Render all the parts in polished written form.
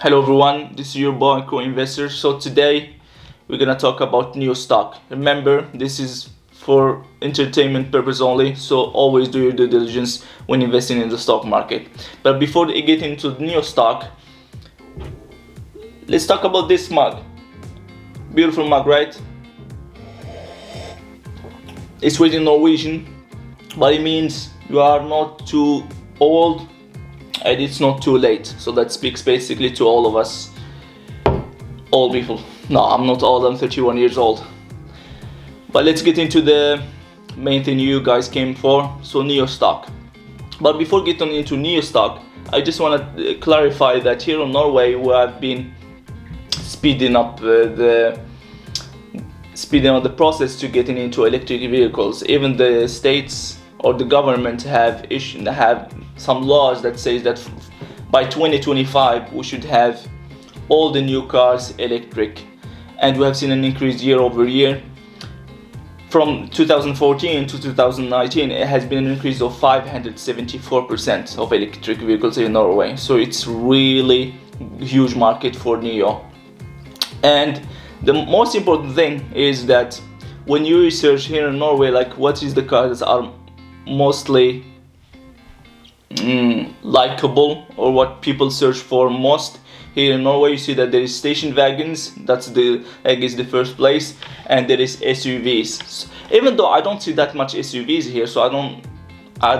Hello everyone, this is your boy co-investor. So today we're gonna talk about Nio Stock. Remember, this is for entertainment purpose only, so always do your due diligence when investing in the stock market. But before we get into Nio Stock, let's talk about this mug. Beautiful mug, right? It's written in Norwegian, but it means you are not too old and it's not too late. So that speaks basically to all of us old people. No, I'm not old, I'm 31 years old. But let's get into the main thing you guys came for, so Nio Stock. But before getting into Nio Stock, I just want to clarify that here in Norway we have been speeding up the process to getting into electric vehicles. Even the states or the government have some laws that says that by 2025 we should have all the new cars electric, and we have seen an increase year over year. From 2014 to 2019, it has been an increase of 574% of electric vehicles in Norway. So it's really huge market for Nio. And the most important thing is that when you research here in Norway, like what is the cars that are mostly likable, or what people search for most here in Norway, you see that there is station wagons. I guess the first place, and there is SUVs. Even though I don't see that much SUVs here, so I don't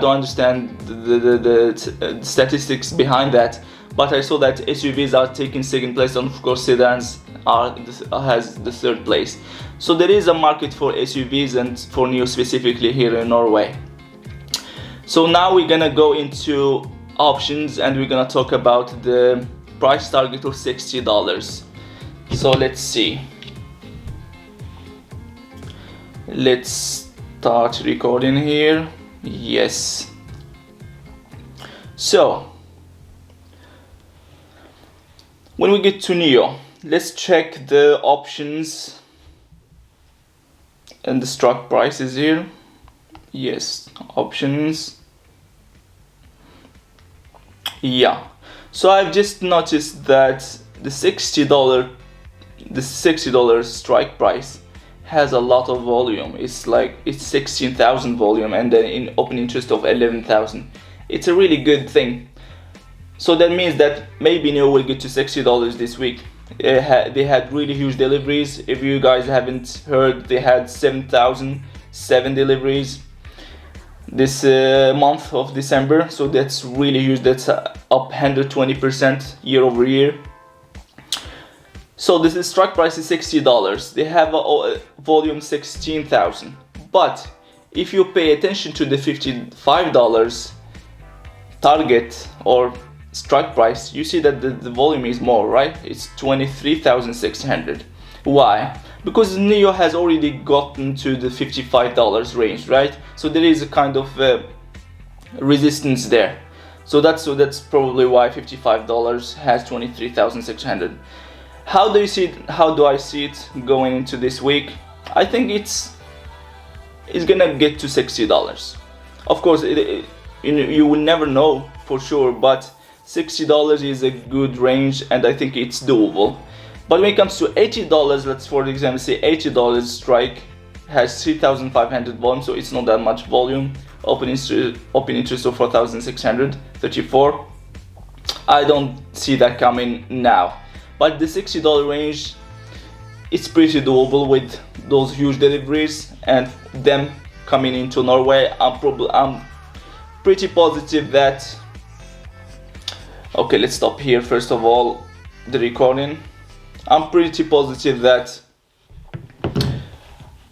understand the statistics behind that. But I saw that SUVs are taking second place, and of course sedans has the third place. So there is a market for SUVs and for Nio specifically here in Norway. So now we're gonna go into options and we're gonna talk about the price target of $60. So let's see. Let's start recording here. Yes. So when we get to Nio, let's check the options and the strike prices here. Yes, options. Yeah, so I've just noticed that the $60 strike price has a lot of volume. It's 16,000 volume, and then in open interest of 11,000. It's a really good thing. So that means that maybe Nio will get to $60 this week. They had really huge deliveries. If you guys haven't heard, they had 7,007 deliveries this month of December, so that's really huge. That's up 120% year over year. So this strike price is $60. They have a volume 16,000, but if you pay attention to the $55 target or strike price, you see that the volume is more, right? It's 23,600. Why? Because Nio has already gotten to the $55 range, right? So there is a kind of resistance there. So that's probably why $55 has 23,600. How do I see it going into this week? I think it's gonna get to $60. Of course, you will never know for sure, but $60 is a good range, and I think it's doable. But when it comes to $80, let's for example say $80 strike has 3,500 volume, so it's not that much volume. Open interest of 4,634. I don't see that coming now. But the $60 range, it's pretty doable with those huge deliveries and them coming into Norway. I'm pretty positive that. Okay, let's stop here first of all the recording. I'm pretty positive that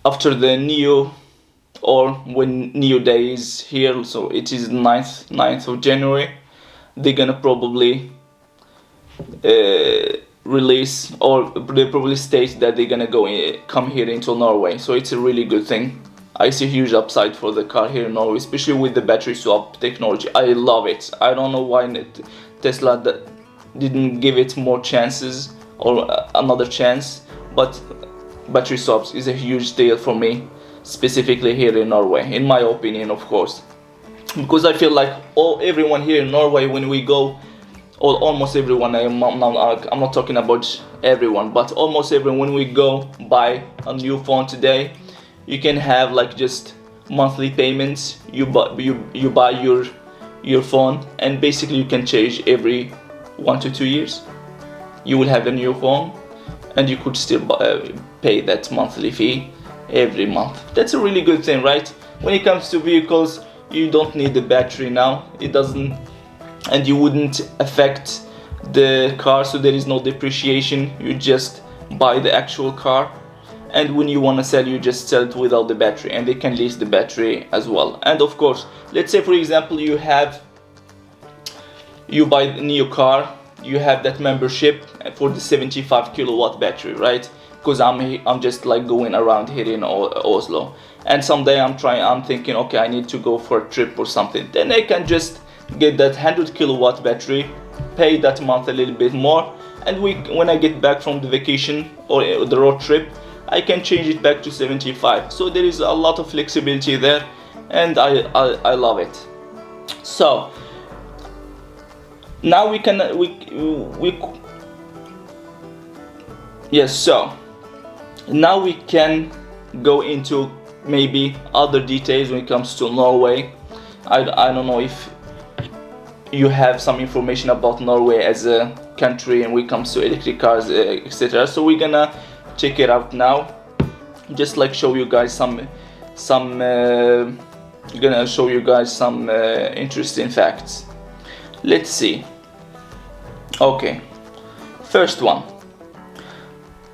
after the Nio, or when Nio Day is here, so it is 9th of January, they're gonna probably release, or they probably state that they're gonna come here into Norway. So it's a really good thing. I see a huge upside for the car here in Norway, especially with the battery swap technology. I love it. I don't know why Tesla didn't give it more chances or another chance, but battery swaps is a huge deal for me, specifically here in Norway, in my opinion, of course, because I feel like everyone here in Norway, when we go or almost everyone, I'm not talking about everyone, but almost everyone, when we go buy a new phone today, you can have like just monthly payments. You buy your phone, and basically you can change every 1 to 2 years. You will have a new phone, and you could still pay that monthly fee every month. That's a really good thing, right? When it comes to vehicles, you don't need the battery now. It doesn't, and you wouldn't affect the car, so there is no depreciation. You just buy the actual car, and when you want to sell, you just sell it without the battery, and they can lease the battery as well. And of course, let's say for example you buy the Nio car, you have that membership for the 75 kilowatt battery, right? Because I'm just like going around here in Oslo, and someday I'm thinking, okay, I need to go for a trip or something. Then I can just get that 100 kilowatt battery, pay that month a little bit more, and when I get back from the vacation or the road trip, I can change it back to 75. So there is a lot of flexibility there, and I love it. So now so now we can go into maybe other details when it comes to Norway. I don't know if you have some information about Norway as a country and when it comes to electric cars, etc. So we're gonna check it out now. Just like show you guys some interesting facts. Let's see. Okay, first one.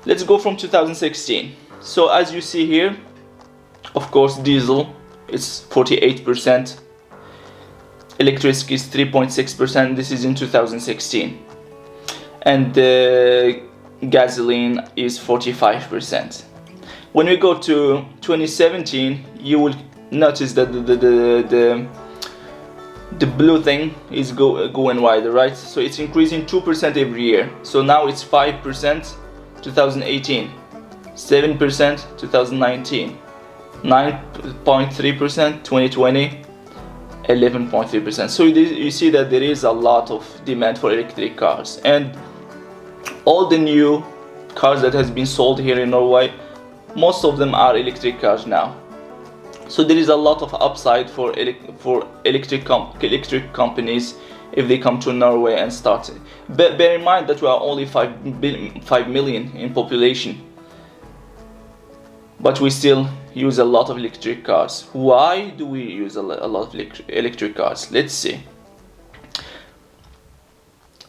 Let's go from 2016. So as you see here, of course, diesel is 48%, electric is 3.6%. This is in 2016, and gasoline is 45%. When we go to 2017, you will notice that the blue thing is going wider, right? So it's increasing 2% every year. So now it's 5% 2018, 7% 2019, 9.3% 2020, 11.3%. So you see that there is a lot of demand for electric cars, and all the new cars that has been sold here in Norway, most of them are electric cars now. So there is a lot of upside for electric companies if they come to Norway and start. But bear in mind that we are only 5 million in population, but we still use a lot of electric cars. Why do we use a lot of electric cars? Let's see.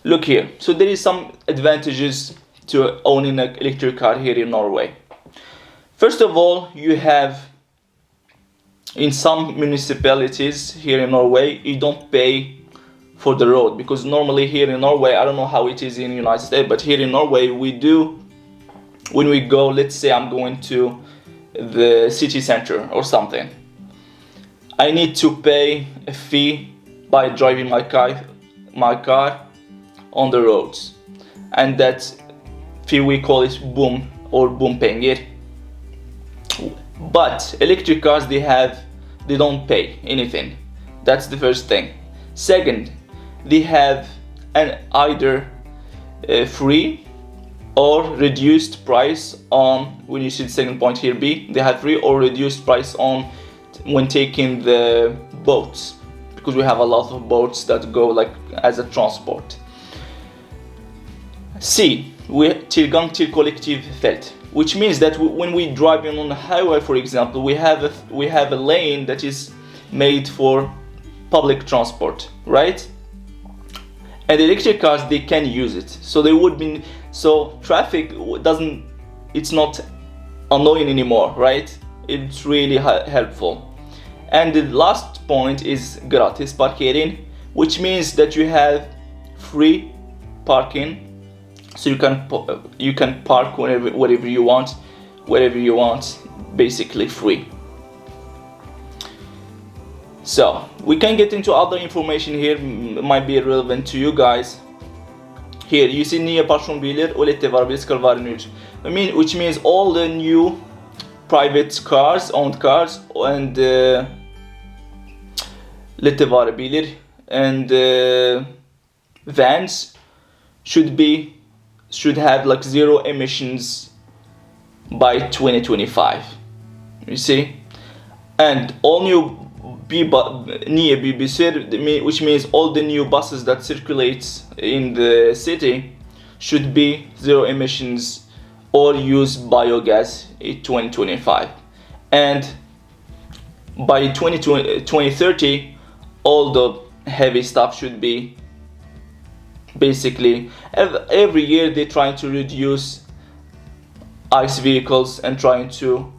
Look here. So there is some advantages to owning an electric car here in Norway. First of all, you have, in some municipalities here in Norway, you don't pay for the road, because normally here in Norway, I don't know how it is in the United States, but here in Norway we do, when we go, let's say I'm going to the city center or something, I need to pay a fee by driving my car on the roads, and that fee we call it boom or bompenger. But electric cars, they don't pay anything. That's the first thing. Second, they have an either free or reduced price on, when you see the second point here B, they have free or reduced price on when taking the boats, because we have a lot of boats that go like as a transport. C, tilgang til kollektivfelt, which means that when we drive on the highway, for example, we have a lane that is made for public transport, right? And electric cars, they can use it, so traffic it's not annoying anymore, right? It's really helpful. And the last point is gratis parkering, which means that you have free parking, so you can park wherever you want, basically free. So we can get into other information here, might be relevant to you guys. Here you see nye personbiler og lettvarebil skal være nytt. Which means all the new private cars, owned cars, and lettvarebiler and vans should have like zero emissions by 2025. You see, and all new Nio BBC, which means all the new buses that circulates in the city should be zero emissions or use biogas in 2025, and by 2030 all the heavy stuff should be basically, every year they're trying to reduce ICE vehicles and trying to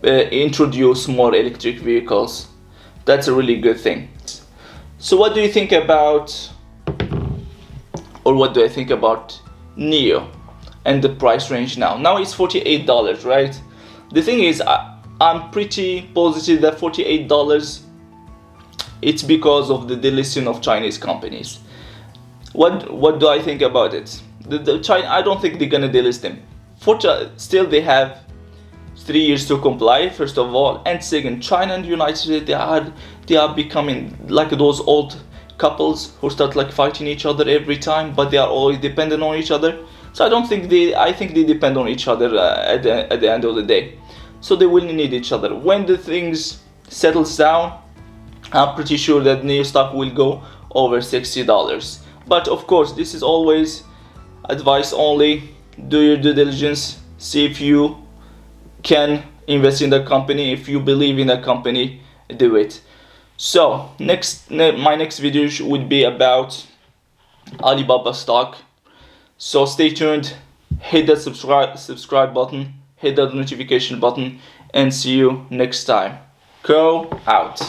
introduce more electric vehicles. That's a really good thing. So what do you think about, or what do I think about Nio and the price range now? Now it's $48, right? The thing is, I'm pretty positive that $48, it's because of the delisting of Chinese companies. What do I think about it? The China, I don't think they're gonna delist them. Still they have 3 years to comply, first of all, and second, China and United States, they are becoming like those old couples who start like fighting each other every time, but they are always dependent on each other. So I think they depend on each other at the end of the day. So they will need each other. When the things settles down, I'm pretty sure that Nio Stock will go over $60. But of course, this is always advice only. Do your due diligence, see if you can invest in the company. If you believe in the company, do it. So my next video would be about Alibaba stock. So stay tuned, hit that subscribe button, hit that notification button, and see you next time. Go out.